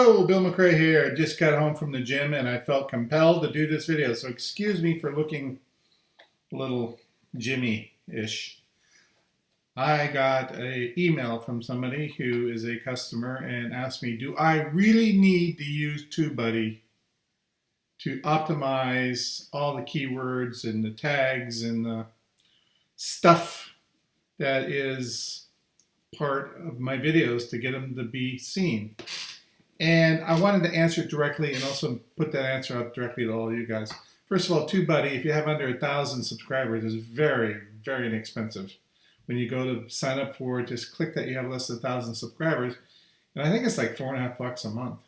Hello, Bill McRae here. I just got home from the gym and I felt compelled to do this video, so excuse me for looking a little Jimmy-ish. I got an email from somebody who is a customer and asked me, do I really need to use TubeBuddy to optimize all the keywords and the tags and the stuff that is part of my videos to get them to be seen? And I wanted to answer it directly and also put that answer out directly to all you guys. First of all, TubeBuddy, if you have under 1,000 subscribers, is very, very inexpensive. When you go to sign up for it, just click that you have less than 1,000 subscribers, and I think it's like $4.50 a month.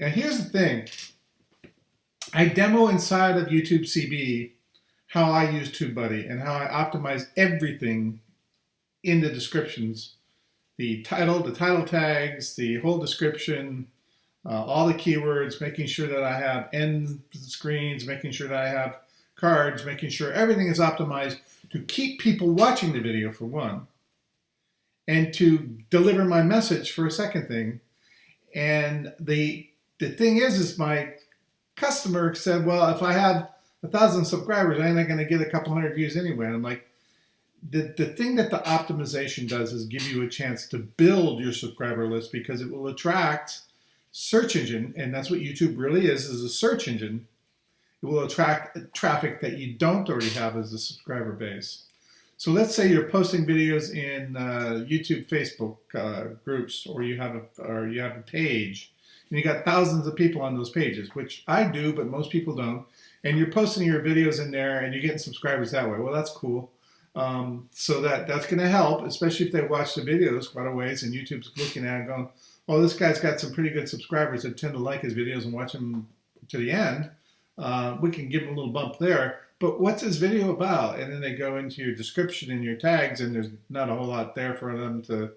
And here's the thing. I demo inside of YouTube CB how I use TubeBuddy and how I optimize everything in the descriptions. The title tags, the whole description, all the keywords, making sure that I have end screens, making sure that I have cards, making sure everything is optimized to keep people watching the video for one, and to deliver my message for a second thing. And the thing is my customer said, well, if I have 1,000 subscribers, I'm not going to get a couple hundred views anyway. And I'm like, the thing that the optimization does is give you a chance to build your subscriber list, because it will attract search engine, and that's what YouTube really is a search engine. It will attract traffic that you don't already have as a subscriber base. So let's say you're posting videos in YouTube, Facebook groups, or you have a page, and you got thousands of people on those pages, which I do, but most people don't. And you're posting your videos in there, and you're getting subscribers that way. Well, that's cool. So that's going to help, especially if they watch the videos quite a ways and YouTube's looking at it going, oh, this guy's got some pretty good subscribers that tend to like his videos and watch them to the end. We can give them a little bump there. But what's this video about? And then they go into your description and your tags, and there's not a whole lot there for them to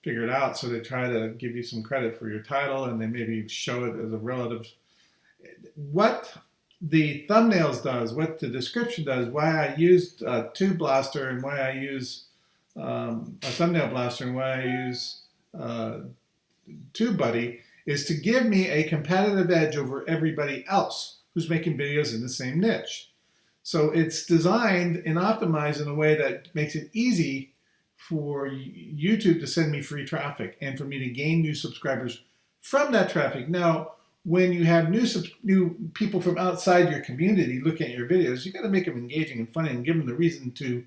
figure it out. So they try to give you some credit for your title, and they maybe show it as a relative. What the thumbnails does, what the description does, why I used Tube Blaster and why I use a thumbnail blaster and why I use TubeBuddy, is to give me a competitive edge over everybody else who's making videos in the same niche. So it's designed and optimized in a way that makes it easy for YouTube to send me free traffic and for me to gain new subscribers from that traffic. Now, when you have new people from outside your community looking at your videos, you got to make them engaging and funny and give them the reason to,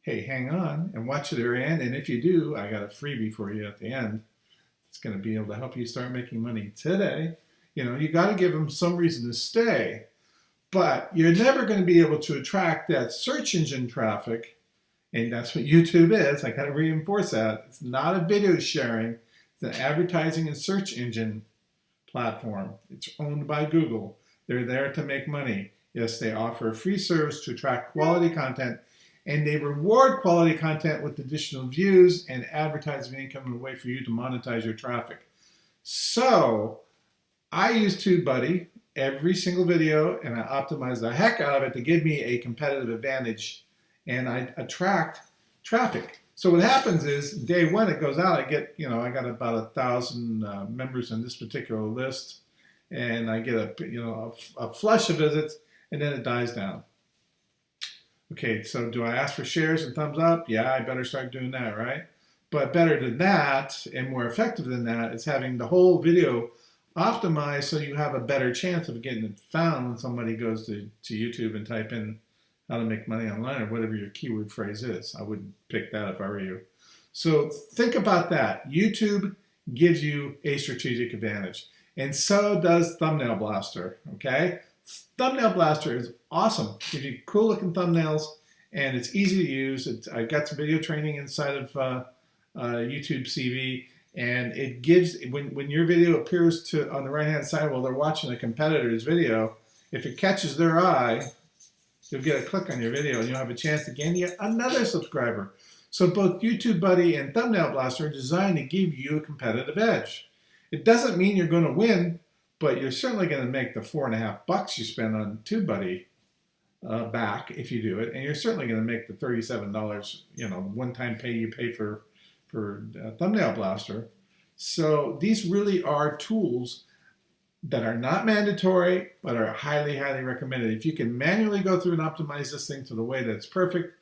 hey, hang on and watch to their end. And if you do, I got a freebie for you at the end. It's going to be able to help you start making money today. You know, you got to give them some reason to stay, but you're never going to be able to attract that search engine traffic. And that's what YouTube is. I got to reinforce that. It's not a video sharing. It's an advertising and search engine platform. It's owned by Google. They're there to make money. Yes, they offer a free service to attract quality content, and they reward quality content with additional views and advertising income in a way for you to monetize your traffic. So I use TubeBuddy every single video, and I optimize the heck out of it to give me a competitive advantage, and I attract traffic. So what happens is, day one it goes out, I got about 1,000 members on this particular list, and I get a flush of visits, and then it dies down. Okay, so do I ask for shares and thumbs up? Yeah, I better start doing that, right? But better than that, and more effective than that, is having the whole video optimized so you have a better chance of getting it found when somebody goes to YouTube and type in how to make money online or whatever your keyword phrase is. I would pick that if I were you. So think about that. YouTube gives you a strategic advantage, and so does Thumbnail Blaster, okay? Thumbnail Blaster is awesome. Gives you cool looking thumbnails, and it's easy to use. I got some video training inside of YouTube CV, and it gives, when your video appears on the right hand side while they're watching a competitor's video, if it catches their eye, you'll get a click on your video and you'll have a chance to gain yet another subscriber. So both TubeBuddy and Thumbnail Blaster are designed to give you a competitive edge. It doesn't mean you're going to win, but you're certainly going to make the $4.50 you spend on TubeBuddy back if you do it, and you're certainly going to make the $37, one-time pay you pay for Thumbnail Blaster. So these really are tools that are not mandatory, but are highly, highly recommended. If you can manually go through and optimize this thing to the way that's perfect,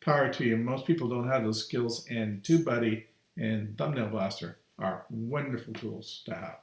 power to you. Most people don't have those skills, and TubeBuddy and Thumbnail Blaster are wonderful tools to have.